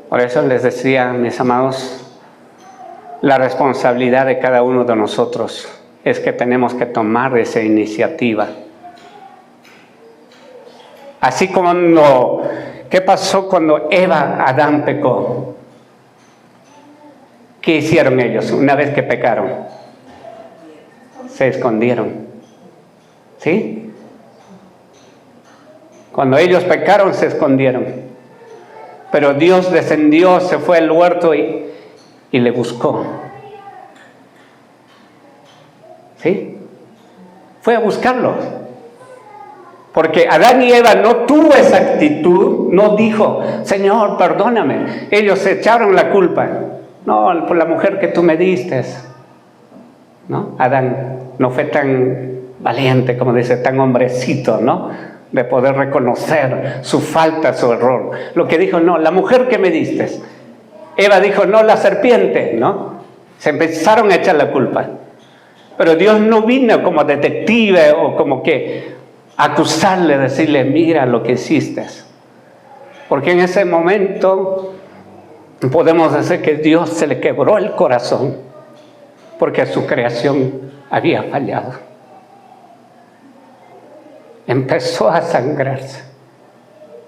Por eso les decía, mis amados, la responsabilidad de cada uno de nosotros es que tenemos que tomar esa iniciativa. Así como, ¿qué pasó cuando Adán pecó? ¿Qué hicieron ellos una vez que pecaron? Se escondieron. ¿Sí? Cuando ellos pecaron, se escondieron. Pero Dios descendió, se fue al huerto y le buscó. ¿Sí? Fue a buscarlos. Porque Adán y Eva no tuvo esa actitud, no dijo, Señor, perdóname. Ellos se echaron la culpa. No, por la mujer que tú me diste. ¿No? Adán no fue tan valiente, como dice, tan hombrecito, ¿no? De poder reconocer su falta, su error. Lo que dijo, no, la mujer que me diste. Eva dijo, no, la serpiente, ¿no? Se empezaron a echar la culpa. Pero Dios no vino como detective o como que acusarle, decirle, mira lo que hiciste. Porque en ese momento podemos decir que Dios se le quebró el corazón porque su creación había fallado. Empezó a sangrarse,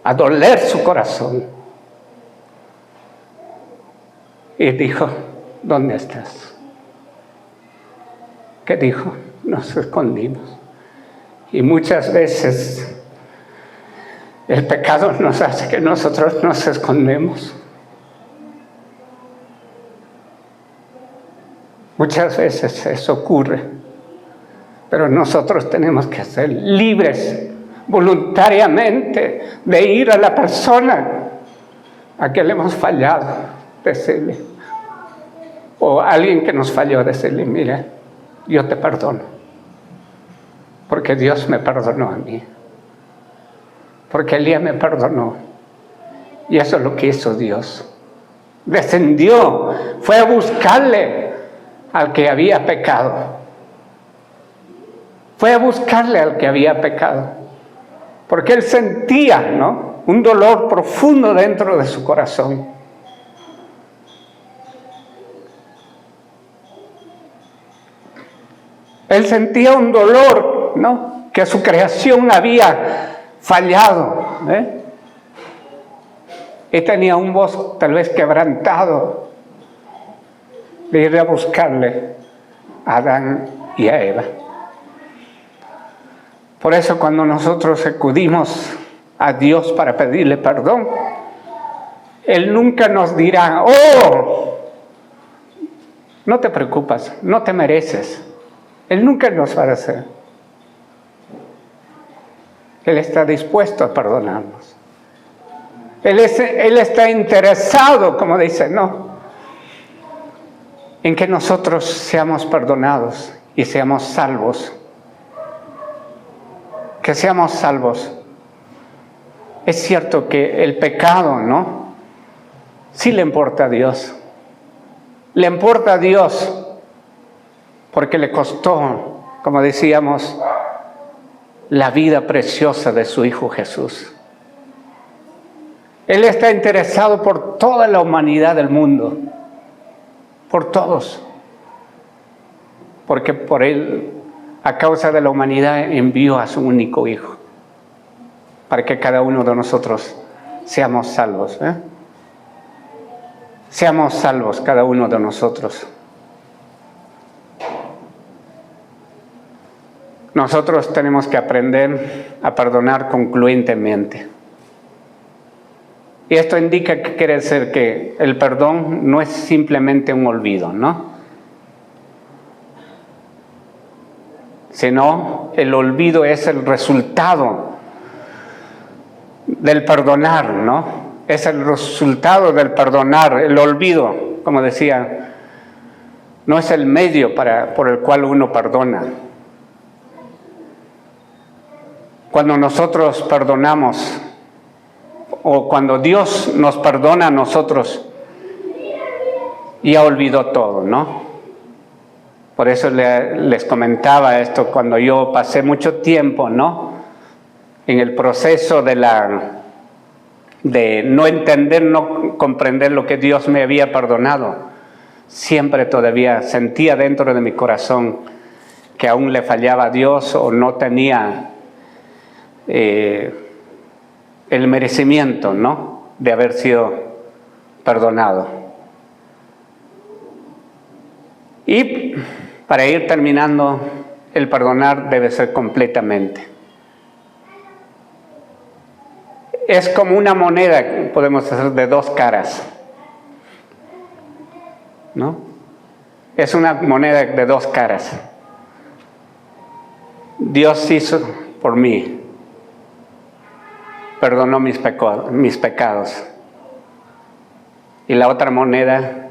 a doler su corazón. Y dijo, ¿dónde estás? ¿Qué dijo? Nos escondimos. Y muchas veces el pecado nos hace que nosotros nos escondemos. Muchas veces eso ocurre. Pero nosotros tenemos que ser libres voluntariamente de ir a la persona a que le hemos fallado, decirle, o a alguien que nos falló, decirle, mira, yo te perdono, porque Dios me perdonó a mí, porque Elías me perdonó, y eso es lo que hizo Dios. Descendió, fue a buscarle al que había pecado. Fue a buscarle al que había pecado, porque él sentía, ¿no?, un dolor profundo dentro de su corazón. Él sentía un dolor, ¿no?, que su creación había fallado, y tenía un voz tal vez quebrantado de ir a buscarle a Adán y a Eva. Por eso cuando nosotros acudimos a Dios para pedirle perdón, Él nunca nos dirá, oh, no te preocupes, no te mereces. Él nunca nos va a hacer. Él está dispuesto a perdonarnos. Él está interesado, como dice, no, en que nosotros seamos perdonados y seamos salvos. Que seamos salvos. Es cierto que el pecado, ¿no? Sí le importa a Dios. Le importa a Dios porque le costó, como decíamos, la vida preciosa de su Hijo Jesús. Él está interesado por toda la humanidad del mundo, por todos, porque por Él, a causa de la humanidad, envió a su único Hijo, para que cada uno de nosotros seamos salvos, ¿eh? Seamos salvos cada uno de nosotros. Nosotros tenemos que aprender a perdonar concluyentemente. Y esto indica que quiere decir que el perdón no es simplemente un olvido, ¿no? Sino el olvido es el resultado del perdonar, ¿no? Es el resultado del perdonar. El olvido, como decía, no es el medio por el cual uno perdona. Cuando nosotros perdonamos, o cuando Dios nos perdona a nosotros, ya olvidó todo, ¿no? Por eso les comentaba esto, cuando yo pasé mucho tiempo, ¿no?, en el proceso de no entender, no comprender lo que Dios me había perdonado, siempre todavía sentía dentro de mi corazón que aún le fallaba a Dios o no tenía el merecimiento, ¿no?, de haber sido perdonado. Y para ir terminando, el perdonar debe ser completamente. Es como una moneda, podemos hacer, de dos caras, ¿no? Es una moneda de dos caras. Dios hizo por mí, perdonó mis pecados. Y la otra moneda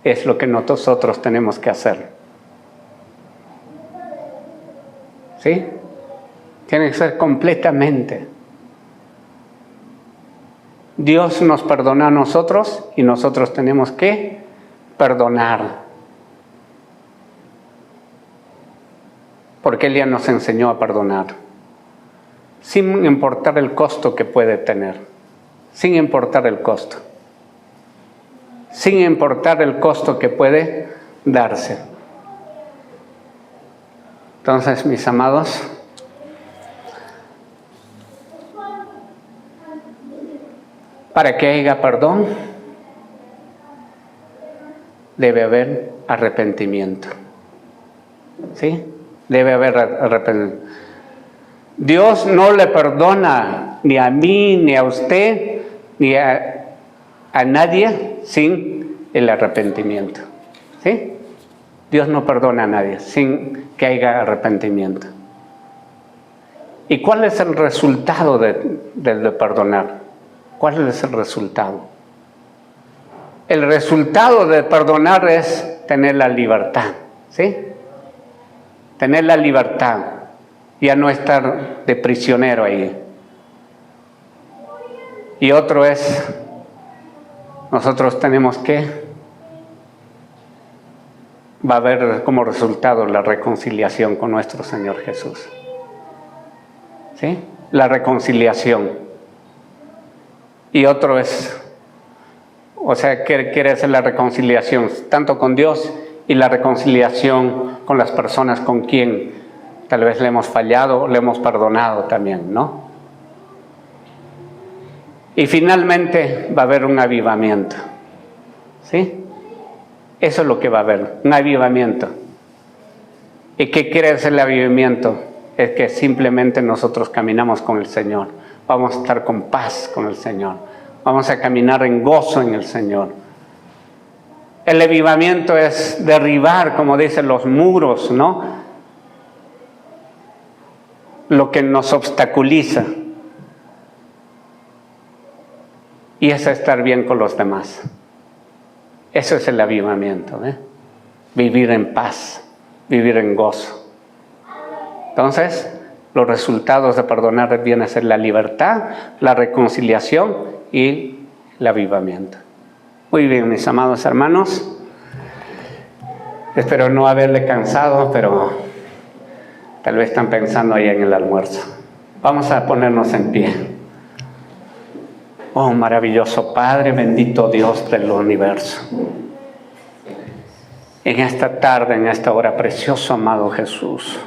es lo que nosotros tenemos que hacer. ¿Sí? Tiene que ser completamente. Dios nos perdona a nosotros y nosotros tenemos que perdonar. Porque Él ya nos enseñó a perdonar. Sin importar el costo que puede tener. Sin importar el costo. Sin importar el costo que puede darse. Entonces, mis amados, para que haya perdón, debe haber arrepentimiento. ¿Sí? Debe haber arrepentimiento. Dios no le perdona ni a mí, ni a usted, ni a nadie sin el arrepentimiento. ¿Sí? Dios no perdona a nadie sin que haya arrepentimiento. ¿Y cuál es el resultado de perdonar? ¿Cuál es el resultado? El resultado de perdonar es tener la libertad, ¿sí? Tener la libertad, ya no estar de prisionero ahí. Y otro es, nosotros tenemos que, va a haber como resultado la reconciliación con nuestro Señor Jesús. ¿Sí? La reconciliación. Y otro es, o sea, quiere hacer la reconciliación tanto con Dios y la reconciliación con las personas con quien tal vez le hemos fallado o le hemos perdonado también, ¿no? Y finalmente va a haber un avivamiento. ¿Sí? Eso es lo que va a haber, un avivamiento. ¿Y qué quiere decir el avivamiento? Es que simplemente nosotros caminamos con el Señor. Vamos a estar con paz con el Señor. Vamos a caminar en gozo en el Señor. El avivamiento es derribar, como dicen, los muros, ¿no? Lo que nos obstaculiza. Y es estar bien con los demás. Eso es el avivamiento, ¿eh? Vivir en paz, vivir en gozo. Entonces, los resultados de perdonar vienen a ser la libertad, la reconciliación y el avivamiento. Muy bien, mis amados hermanos. Espero no haberle cansado, pero tal vez están pensando ahí en el almuerzo. Vamos a ponernos en pie. Oh, maravilloso Padre, bendito Dios del universo. En esta tarde, en esta hora, precioso amado Jesús,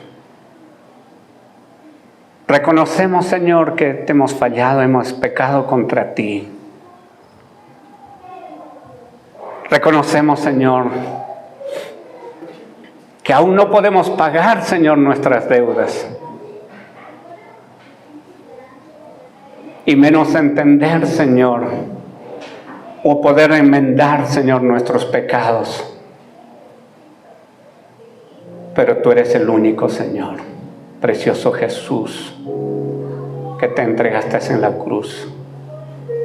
reconocemos, Señor, que te hemos fallado, hemos pecado contra ti. Reconocemos, Señor, que aún no podemos pagar, Señor, nuestras deudas. Y menos entender, Señor, o poder enmendar, Señor, nuestros pecados. Pero tú eres el único, Señor, precioso Jesús, que te entregaste en la cruz,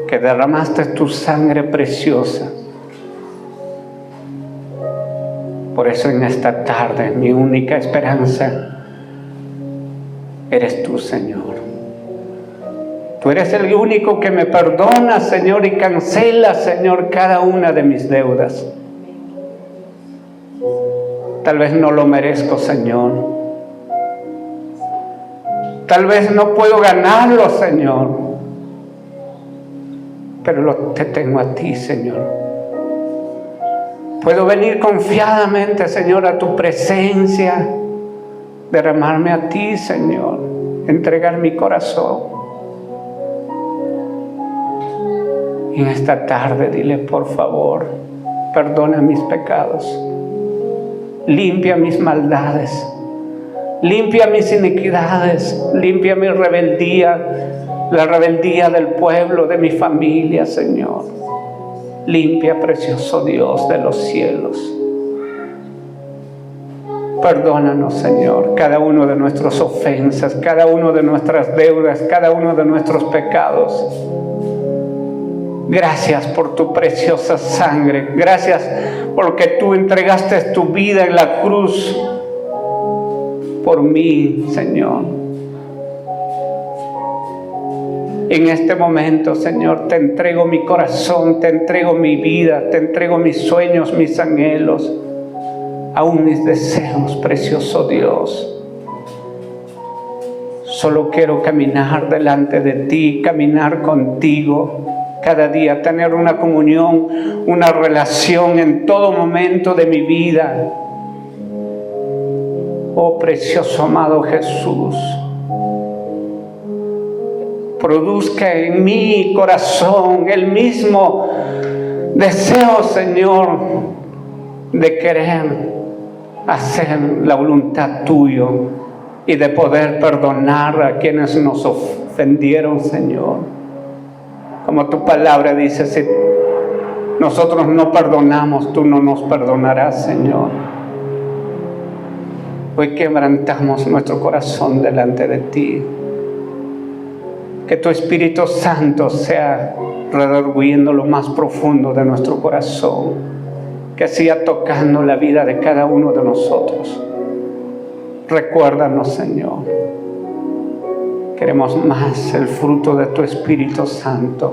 que derramaste tu sangre preciosa. Por eso en esta tarde, mi única esperanza eres tú, Señor. Tú eres el único que me perdona, Señor, y cancela, Señor, cada una de mis deudas. Tal vez no lo merezco, Señor. Tal vez no puedo ganarlo, Señor. Pero te tengo a ti, Señor. Puedo venir confiadamente, Señor, a tu presencia, derramarme a ti, Señor, entregar mi corazón. En esta tarde dile, por favor, perdona mis pecados, limpia mis maldades, limpia mis iniquidades, limpia mi rebeldía, la rebeldía del pueblo, de mi familia, Señor. Limpia, precioso Dios de los cielos. Perdónanos, Señor, cada uno de nuestras ofensas, cada uno de nuestras deudas, cada uno de nuestros pecados. Gracias por tu preciosa sangre. Gracias porque tú entregaste tu vida en la cruz por mí, Señor. En este momento, Señor, te entrego mi corazón, te entrego mi vida, te entrego mis sueños, mis anhelos, aún mis deseos, precioso Dios. Solo quiero caminar delante de ti, caminar contigo. Cada día tener una comunión, una relación en todo momento de mi vida. Oh, precioso amado Jesús, produzca en mi corazón el mismo deseo, Señor, de querer hacer la voluntad tuya y de poder perdonar a quienes nos ofendieron, Señor. Como tu palabra dice, si nosotros no perdonamos, tú no nos perdonarás, Señor. Hoy quebrantamos nuestro corazón delante de ti. Que tu Espíritu Santo sea redarguyendo lo más profundo de nuestro corazón. Que siga tocando la vida de cada uno de nosotros. Recuérdanos, Señor. Queremos más el fruto de tu Espíritu Santo.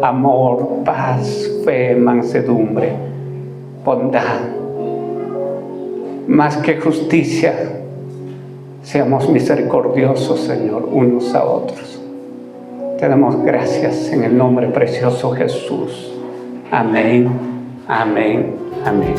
Amor, paz, fe, mansedumbre, bondad. Más que justicia, seamos misericordiosos, Señor, unos a otros. Te damos gracias en el nombre precioso Jesús. Amén, amén, amén.